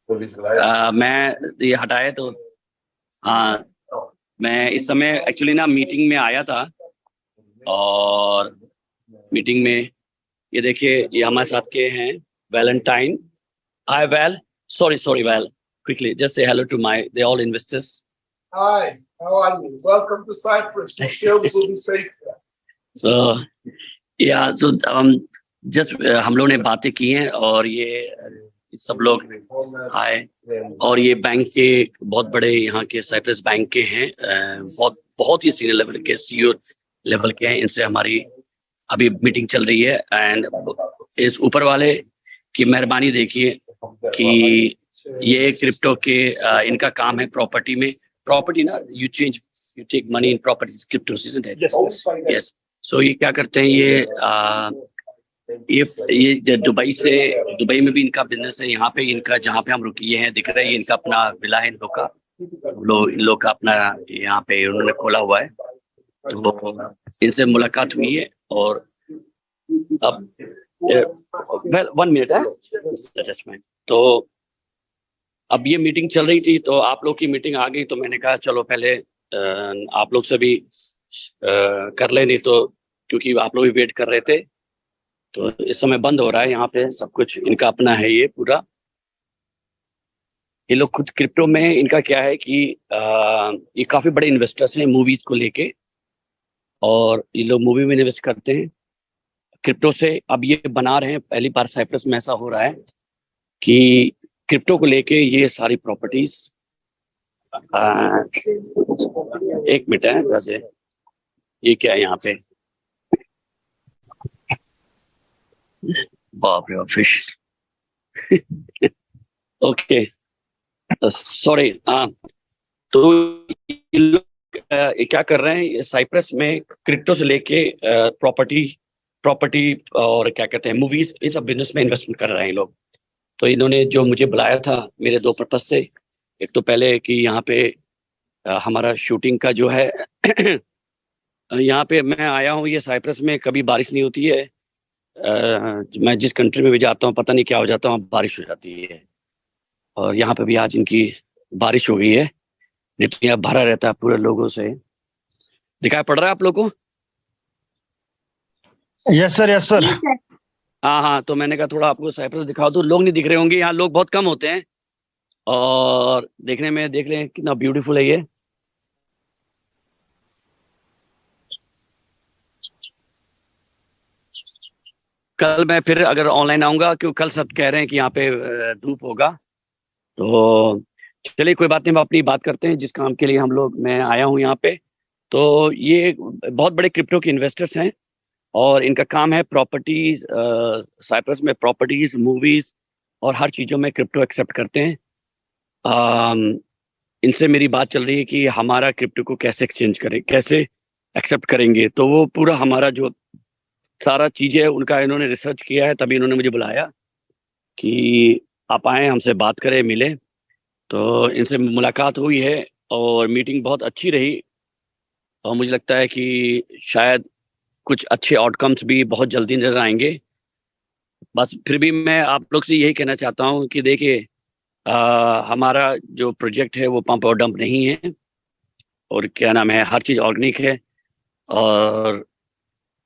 मैं ये हटाए तो हाँ, मैं इस समय एक्चुअली ना मीटिंग में आया था। और मीटिंग में ये देखिए, ये हमारे साथ के हैं Valentine. Hi well, sorry sorry well, quickly just say hello to my dear all investors. Hi, how are you? Welcome to Cyprus. Your shares will be safe there. So just हम लोगों ने बातें की हैं और ये सब लोग आए। और ये बैंक के बहुत बड़े यहाँ के साइप्रस बैंक के हैं, बहुत बहुत ही सीनियर लेवल के सीईओ लेवल के हैं। इनसे हमारी अभी मीटिंग चल रही है। एंड इस ऊपर वाले की मेहरबानी देखिए कि ये क्रिप्टो के इनका काम है प्रॉपर्टी में। प्रॉपर्टी ना, you take money in properties, crypto isn't it? Yes. So ये क्या करते हैं, ये दुबई में भी इनका बिजनेस है। यहाँ पे इनका, जहाँ पे हम रुकिए हैं दिख रहा है, इनका अपना विला है इन लोग का अपना यहाँ पे उन्होंने खोला हुआ है। तो इनसे मुलाकात हुई है। और अब वेल 1 मिनट है एडजस्टमेंट। तो अब ये मीटिंग चल रही थी, तो आप लोग की मीटिंग आ गई, तो मैंने कहा चलो पहले आप लोग से भी कर ले, नहीं तो क्योंकि आप लोग भी वेट कर रहे थे। तो इस समय बंद हो रहा है यहाँ पे सब कुछ, इनका अपना है ये पूरा। ये लोग खुद क्रिप्टो में, इनका क्या है कि ये काफी बड़े इन्वेस्टर्स हैं मूवीज को लेके, और ये लोग मूवी में इन्वेस्ट करते हैं क्रिप्टो से। अब ये बना रहे हैं, पहली बार साइप्रस में ऐसा हो रहा है कि क्रिप्टो को लेके ये सारी प्रॉपर्टीज। एक मिनट है वैसे, ये क्या है यहाँ पे? बाप रे फिश। Okay, sorry. तो ये लोग क्या कर रहे हैं, ये साइप्रस में क्रिप्टो से लेके प्रॉपर्टी और क्या कहते हैं मूवीज, ये सब बिजनेस में इन्वेस्टमेंट कर रहे हैं लोग। तो इन्होंने जो मुझे बुलाया था मेरे दो पर्पज से, एक तो पहले कि यहाँ पे हमारा शूटिंग का जो है यहाँ पे मैं आया हूँ, ये साइप्रस में कभी बारिश नहीं होती है। मैं जिस कंट्री में भी जाता हूँ पता नहीं क्या हो जाता हूँ, बारिश हो जाती है। और यहाँ पे भी आज इनकी बारिश हो गई है, नहीं तो यहाँ भरा रहता है पूरे लोगों से। दिखाई पड़ रहा है आप लोगों को? Yes sir, yes sir. हाँ हाँ, तो मैंने कहा थोड़ा आपको साइप्रस दिखाओ। तो लोग नहीं दिख रहे होंगे, यहाँ लोग बहुत कम होते हैं। और देखने में देख लें कितना ब्यूटीफुल है ये। कल मैं फिर अगर ऑनलाइन आऊंगा, क्योंकि कल सब कह रहे हैं कि यहाँ पे धूप होगा। तो चलिए कोई बात नहीं, हम अपनी बात करते हैं जिस काम के लिए मैं आया हूँ यहाँ पे। तो ये बहुत बड़े क्रिप्टो के इन्वेस्टर्स हैं और इनका काम है प्रॉपर्टीज, साइप्रस में प्रॉपर्टीज, मूवीज और हर चीज़ों में क्रिप्टो एक्सेप्ट करते हैं। इनसे मेरी बात चल रही है कि हमारा क्रिप्टो को कैसे एक्सचेंज करें, कैसे एक्सेप्ट करेंगे। तो वो पूरा हमारा जो सारा चीज़ें उनका इन्होंने रिसर्च किया है, तभी इन्होंने मुझे बुलाया कि आप आए हमसे बात करें, मिले। तो इनसे मुलाकात हुई है और मीटिंग बहुत अच्छी रही। और मुझे लगता है कि शायद कुछ अच्छे आउटकम्स भी बहुत जल्दी नजर आएंगे। बस फिर भी मैं आप लोग से यही कहना चाहता हूँ कि देखिए, हमारा जो प्रोजेक्ट है वो पंप और डंप नहीं है, और क्या नाम है, हर चीज़ ऑर्गेनिक है। और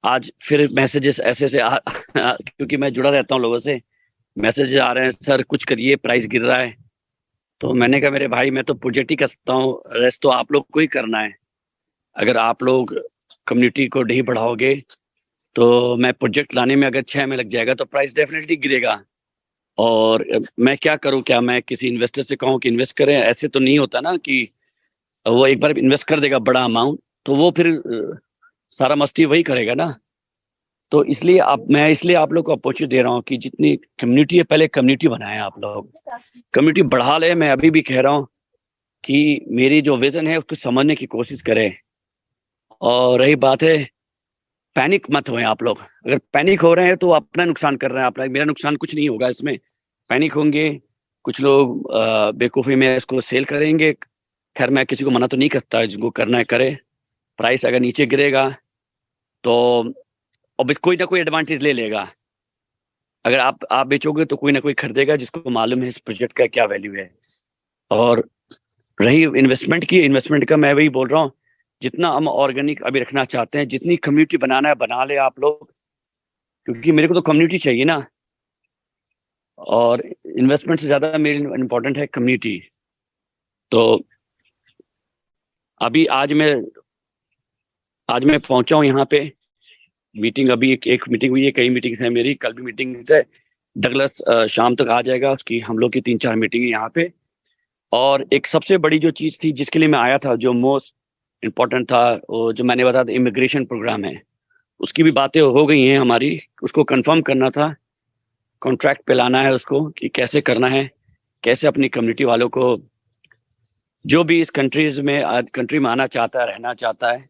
आज फिर मैसेजेस ऐसे से क्योंकि मैं जुड़ा रहता हूँ लोगों से, मैसेज आ रहे हैं, सर कुछ करिए प्राइस गिर रहा है। तो मैंने कहा मेरे भाई, मैं तो प्रोजेक्ट ही कर सकता हूँ, रेस्ट तो आप लोग को ही करना है। अगर आप लोग कम्युनिटी को नहीं बढ़ाओगे तो मैं प्रोजेक्ट लाने में अगर 6 में लग जाएगा तो प्राइस डेफिनेटली गिरेगा। और मैं क्या करूं, क्या मैं किसी इन्वेस्टर से कहूं कि इन्वेस्ट करें? ऐसे तो नहीं होता ना कि वो एक बार इन्वेस्ट कर देगा बड़ा अमाउंट तो वो फिर सारा मस्ती वही करेगा ना। तो इसलिए आप लोग को अपॉर्चुनिटी दे रहा हूँ कि जितनी कम्युनिटी है पहले कम्युनिटी बनाए आप लोग, कम्युनिटी बढ़ा ले। मैं अभी भी कह रहा हूँ कि मेरी जो विजन है उसको समझने की कोशिश करें। और रही बात है, पैनिक मत होए आप लोग। अगर पैनिक हो रहे हैं तो अपना नुकसान कर रहे हैं। अपना, मेरा नुकसान कुछ नहीं होगा इसमें। पैनिक होंगे कुछ लोग, बेवकूफ़ी में इसको सेल करेंगे। खैर मैं किसी को मना तो नहीं करता, जिसको करना है करे। प्राइस अगर नीचे गिरेगा तो अब कोई ना कोई एडवांटेज ले लेगा। अगर आप बेचोगे तो कोई ना कोई खरीदेगा जिसको मालूम है इस प्रोजेक्ट का क्या वैल्यू है। और रही इन्वेस्टमेंट का मैं वही बोल रहा हूँ, जितना हम ऑर्गेनिक अभी रखना चाहते हैं, जितनी कम्युनिटी बनाना है बना ले आप लोग, क्योंकि मेरे को तो कम्युनिटी चाहिए ना। और इन्वेस्टमेंट से ज्यादा मेरे इम्पोर्टेंट है कम्युनिटी। तो अभी आज मैं पहुंचा हूँ यहाँ पे। मीटिंग अभी एक मीटिंग हुई है, कई मीटिंग है मेरी, कल भी मीटिंग है। डगलस शाम तक आ जाएगा, उसकी हम लोग की 3-4 मीटिंग है यहाँ पे। और एक सबसे बड़ी जो चीज थी जिसके लिए मैं आया था, जो मोस्ट इम्पोर्टेंट था, वो जो मैंने बताया था इमिग्रेशन प्रोग्राम है, उसकी भी बातें हो गई हैं हमारी। उसको कंफर्म करना था, कॉन्ट्रैक्ट पे लाना है उसको कि कैसे करना है, कैसे अपनी कम्युनिटी वालों को, जो भी इस कंट्री में आना चाहता है, रहना चाहता है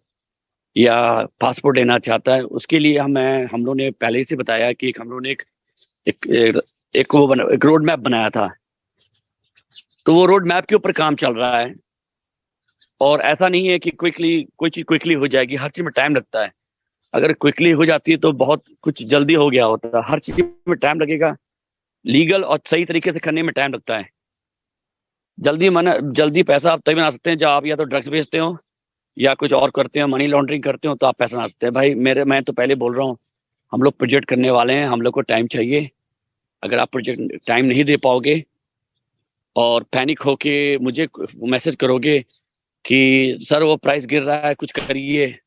या पासपोर्ट लेना चाहता है, उसके लिए हम लोग ने पहले ही से बताया कि हम लोग ने एक, एक, एक रोड मैप बनाया था। तो वो रोड मैप के ऊपर काम चल रहा है। और ऐसा नहीं है कि कोई चीज क्विकली हो जाएगी, हर चीज में टाइम लगता है। अगर क्विकली हो जाती है तो बहुत कुछ जल्दी हो गया होता है, हर चीज में टाइम लगेगा। लीगल और सही तरीके से करने में टाइम लगता है। जल्दी पैसा आप तभी बना सकते हैं जब आप या तो ड्रग्स बेचते हो या कुछ और करते हो, मनी लॉन्ड्रिंग करते हो, तो आप पैसा बना सकते हैं। भाई मैं तो पहले बोल रहा हूँ, हम लोग प्रोजेक्ट करने वाले हैं, हम लोग को टाइम चाहिए। अगर आप प्रोजेक्ट टाइम नहीं दे पाओगे और पैनिक होके मुझे मैसेज करोगे कि सर वो प्राइस गिर रहा है, कुछ करिए,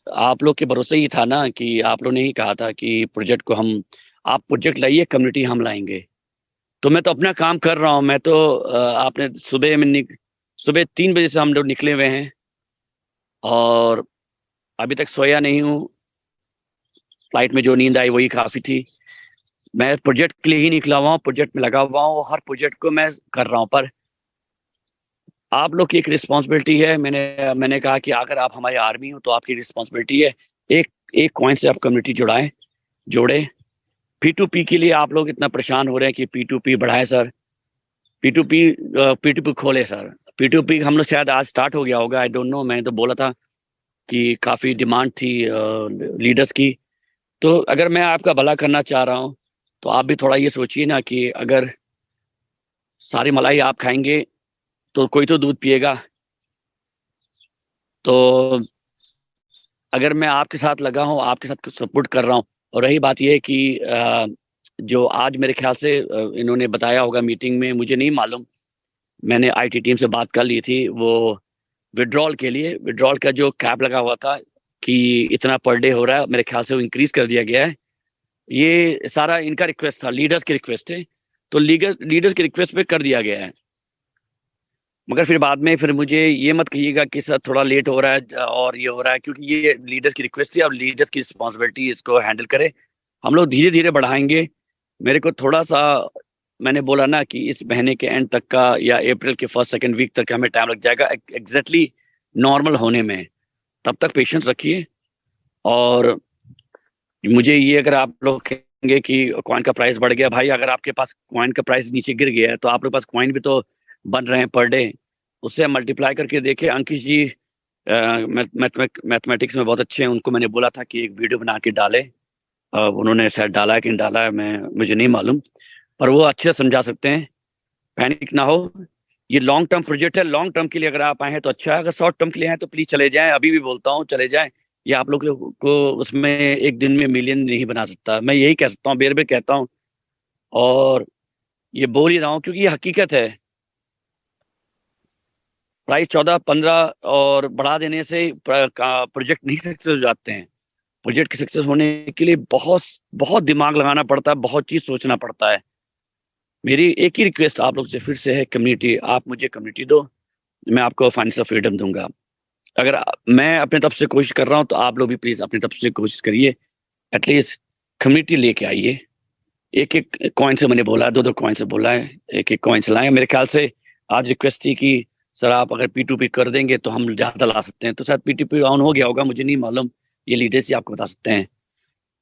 आप लोग के भरोसे ही था ना कि आप लोग ने ही कहा था कि प्रोजेक्ट को हम, आप प्रोजेक्ट लाइए, कम्युनिटी हम लाएंगे। तो मैं तो अपना काम कर रहा हूँ। मैं तो आपने सुबह 3 बजे से हम लोग निकले हुए हैं और अभी तक सोया नहीं हूँ। फ्लाइट में जो नींद आई वही काफी थी। मैं प्रोजेक्ट के लिए ही निकला हुआ हूँ, प्रोजेक्ट में लगा हुआ हूँ, हर प्रोजेक्ट को मैं कर रहा हूँ। पर आप लोग की एक रिस्पॉन्सिबिलिटी है। मैंने कहा कि अगर आप हमारी आर्मी हो तो आपकी रिस्पॉन्सिबिलिटी है, एक एक कॉइन से आप कम्युनिटी जोड़े। P2P के लिए आप लोग इतना परेशान हो रहे हैं कि P2P बढ़ाए सर, P2P खोले सर। P2P हम लोग शायद आज स्टार्ट हो गया होगा, आई डोंट नो। मैंने तो बोला था कि काफी डिमांड थी लीडर्स की। तो अगर मैं आपका भला करना चाह रहा हूँ तो आप भी थोड़ा ये सोचिए ना कि अगर सारी मलाई आप खाएंगे तो कोई तो दूध पिएगा। तो अगर मैं आपके साथ लगा हूँ, आपके साथ सपोर्ट कर रहा हूँ। और रही बात यह कि जो आज मेरे ख्याल से इन्होंने बताया होगा मीटिंग में, मुझे नहीं मालूम, मैंने आईटी टीम से बात कर ली थी, वो विड्रॉल का जो कैप लगा हुआ था कि इतना पर डे हो रहा है, मेरे ख्याल से वो इंक्रीज कर दिया गया है। ये सारा इनका रिक्वेस्ट था, लीडर्स की रिक्वेस्ट थे। तो लीडर्स की रिक्वेस्ट पे कर दिया गया है। मगर फिर बाद में फिर मुझे ये मत कहिएगा कि सर थोड़ा लेट हो रहा है और ये हो रहा है, क्योंकि ये लीडर्स की रिक्वेस्ट थी। अब लीडर्स की रिस्पॉन्सिबिलिटी इसको हैंडल करे। हम लोग धीरे धीरे बढ़ाएंगे। मेरे को थोड़ा सा, मैंने बोला ना कि इस महीने के एंड तक का या अप्रैल के फर्स्ट सेकंड वीक तक हमें टाइम लग जाएगा एग्जैक्टली नॉर्मल होने में। तब तक पेशेंस रखिए। और मुझे ये, अगर आप लोग कहेंगे कि कॉइन का प्राइस बढ़ गया, भाई अगर आपके पास कॉइन का प्राइस नीचे गिर गया है तो आप लोग पास कॉइन भी तो बन रहे हैं पर डे। उससे मल्टीप्लाई करके देखे। अंकित जी मैथमेटिक्स में बहुत अच्छे हैं, उनको मैंने बोला था कि एक वीडियो बना के डाले। उन्होंने शायद डाला है कि नहीं डाला है, मुझे नहीं मालूम, पर वो अच्छे से समझा सकते हैं। पैनिक ना हो, ये लॉन्ग टर्म प्रोजेक्ट है। लॉन्ग टर्म के लिए अगर आप आए हैं तो अच्छा है, अगर शॉर्ट टर्म के लिए हैं तो प्लीज चले जाएं। अभी भी बोलता हूँ चले जाएं। ये आप लोग को उसमें एक दिन में मिलियन नहीं बना सकता, मैं यही कह सकता हूँ, बेर बेर कहता हूँ। और ये बोल ही रहा हूँ क्योंकि ये हकीकत है। प्राइस 14-15 और बढ़ा देने से प्रोजेक्ट नहीं सक्सेस हो जाते हैं। प्रोजेक्ट के सक्सेस होने के लिए बहुत बहुत दिमाग लगाना पड़ता है, बहुत चीज सोचना पड़ता है। मेरी एक ही रिक्वेस्ट आप लोग से फिर से है, कम्युनिटी, आप मुझे कम्युनिटी दो, मैं आपको फाइनेंशियल फ्रीडम दूंगा। अगर मैं अपने तरफ से कोशिश कर रहा हूँ तो आप लोग भी प्लीज अपनी तरफ से कोशिश करिए। एटलीस्ट कम्युनिटी लेके आइए। एक एक कॉइन से मैंने बोला, 2-2 कॉइन से बोला है, एक एक कॉइन से लाए। मेरे ख्याल से आज रिक्वेस्ट थी कि सर आप अगर P2P कर देंगे तो हम ज्यादा ला सकते हैं। तो शायद P2P ऑन हो गया होगा, मुझे नहीं मालूम, ये लीडर्स ही आपको बता सकते हैं।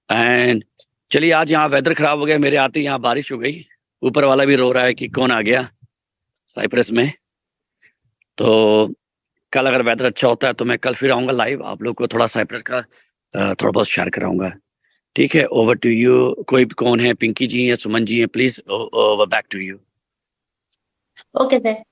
एंड चलिए, आज यहाँ वेदर खराब हो गया, मेरे आते ही यहाँ बारिश हो गई। ऊपर वाला भी रो रहा है कि कौन आ गया साइप्रस में। तो कल अगर वेदर अच्छा होता है तो मैं कल फिर आऊंगा लाइव, आप लोग को थोड़ा साइप्रस का थोड़ा बहुत शेयर कराऊंगा। ठीक है, ओवर टू यू। कोई कौन है, पिंकी जी या सुमन जी हैं, please over back to you. Okay sir.